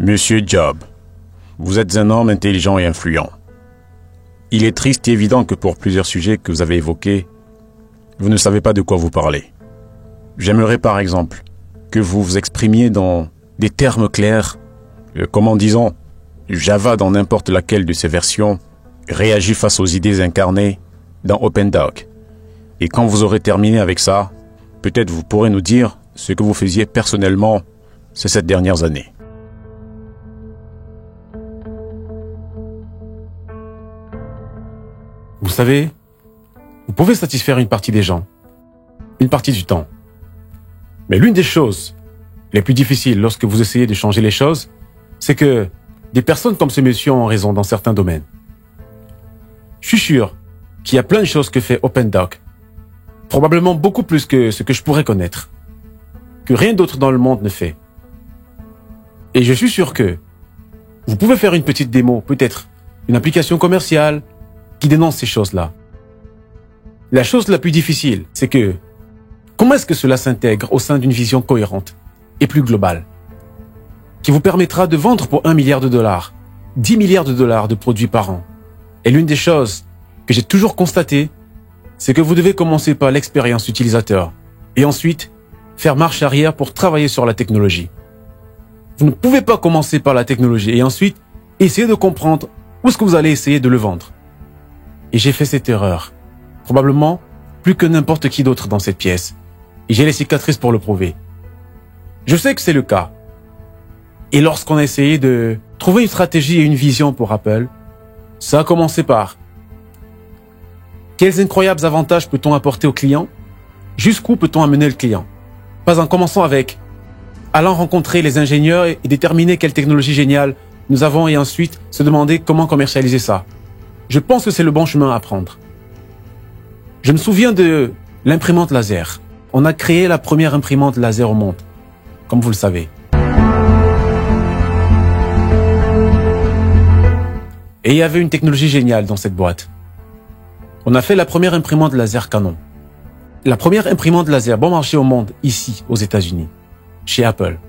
Monsieur Job, vous êtes un homme intelligent et influent. Il est triste et évident que pour plusieurs sujets que vous avez évoqués, vous ne savez pas de quoi vous parlez. J'aimerais par exemple que vous vous exprimiez dans des termes clairs, comment disons, Java dans n'importe laquelle de ses versions réagit face aux idées incarnées dans OpenDoc. Et quand vous aurez terminé avec ça, peut-être vous pourrez nous dire ce que vous faisiez personnellement ces dernières années. Vous savez, vous pouvez satisfaire une partie des gens, une partie du temps. Mais l'une des choses les plus difficiles lorsque vous essayez de changer les choses, c'est que des personnes comme ce monsieur ont raison dans certains domaines. Je suis sûr qu'il y a plein de choses que fait OpenDoc, probablement beaucoup plus que ce que je pourrais connaître, que rien d'autre dans le monde ne fait. Et je suis sûr que vous pouvez faire une petite démo, peut-être une application commerciale qui dénonce ces choses-là. La chose la plus difficile, c'est que comment est-ce que cela s'intègre au sein d'une vision cohérente et plus globale, qui vous permettra de vendre pour 1 milliard de dollars, 10 milliards de dollars de produits par an. Et l'une des choses que j'ai toujours constatées, c'est que vous devez commencer par l'expérience utilisateur et ensuite faire marche arrière pour travailler sur la technologie. Vous ne pouvez pas commencer par la technologie et ensuite essayer de comprendre où est-ce que vous allez essayer de le vendre. Et j'ai fait cette erreur, probablement plus que n'importe qui d'autre dans cette pièce. Et j'ai les cicatrices pour le prouver. Je sais que c'est le cas. Et lorsqu'on a essayé de trouver une stratégie et une vision pour Apple, ça a commencé par quels incroyables avantages peut-on apporter au client? Jusqu'où peut-on amener le client? Pas en commençant avec allant rencontrer les ingénieurs et déterminer quelle technologie géniale nous avons et ensuite se demander comment commercialiser ça. Je pense que c'est le bon chemin à prendre. Je me souviens de l'imprimante laser. On a créé la première imprimante laser au monde, comme vous le savez. Et il y avait une technologie géniale dans cette boîte. On a fait la première imprimante laser Canon. La première imprimante laser bon marché au monde, ici, aux États-Unis, chez Apple.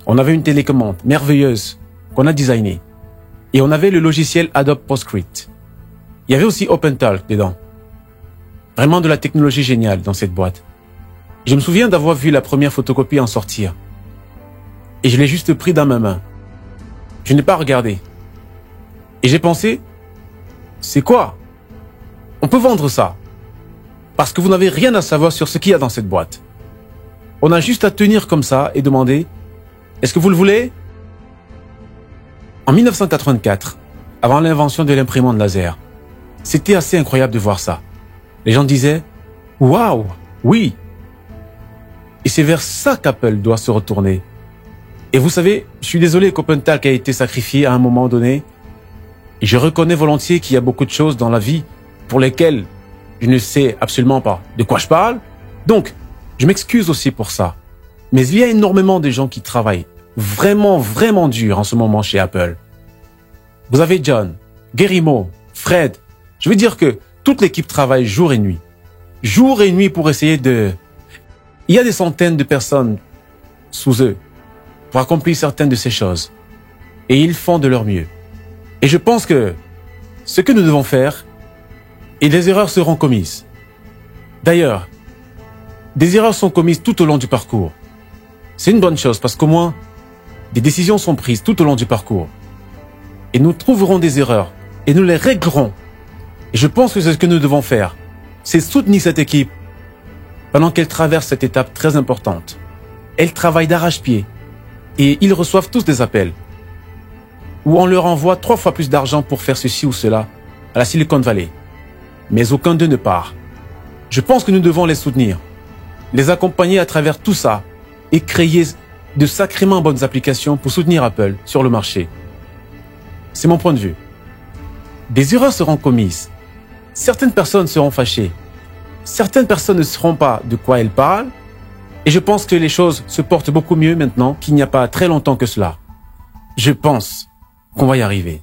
On avait une télécommande merveilleuse qu'on a designée. Et on avait le logiciel Adobe PostScript. Il y avait aussi OpenTalk dedans. Vraiment de la technologie géniale dans cette boîte. Je me souviens d'avoir vu la première photocopie en sortir. Et je l'ai juste pris dans ma main. Je n'ai pas regardé. Et j'ai pensé, c'est quoi? On peut vendre ça. Parce que vous n'avez rien à savoir sur ce qu'il y a dans cette boîte. On a juste à tenir comme ça et demander, est-ce que vous le voulez? En 1984, avant l'invention de l'imprimante laser, c'était assez incroyable de voir ça. Les gens disaient, waouh, oui. Et c'est vers ça qu'Apple doit se retourner. Et vous savez, je suis désolé qu'OpenTalk ait été sacrifié à un moment donné. Et je reconnais volontiers qu'il y a beaucoup de choses dans la vie pour lesquelles je ne sais absolument pas de quoi je parle. Donc, je m'excuse aussi pour ça. Mais il y a énormément de gens qui travaillent vraiment, vraiment dur en ce moment chez Apple. Vous avez John, Guillermo, Fred. Je veux dire que toute l'équipe travaille jour et nuit. Jour et nuit pour essayer de... Il y a des centaines de personnes sous eux pour accomplir certaines de ces choses. Et ils font de leur mieux. Et je pense que ce que nous devons faire, et des erreurs seront commises. D'ailleurs, des erreurs sont commises tout au long du parcours. C'est une bonne chose parce qu'au moins, des décisions sont prises tout au long du parcours. Et nous trouverons des erreurs et nous les réglerons. Et je pense que c'est ce que nous devons faire. C'est soutenir cette équipe pendant qu'elle traverse cette étape très importante. Elle travaille d'arrache-pied et ils reçoivent tous des appels où on leur envoie 3 fois plus d'argent pour faire ceci ou cela à la Silicon Valley. Mais aucun d'eux ne part. Je pense que nous devons les soutenir, les accompagner à travers tout ça et créer de sacrément bonnes applications pour soutenir Apple sur le marché. C'est mon point de vue. Des erreurs seront commises. Certaines personnes seront fâchées. Certaines personnes ne sauront pas de quoi elles parlent. Et je pense que les choses se portent beaucoup mieux maintenant qu'il n'y a pas très longtemps que cela. Je pense qu'on va y arriver.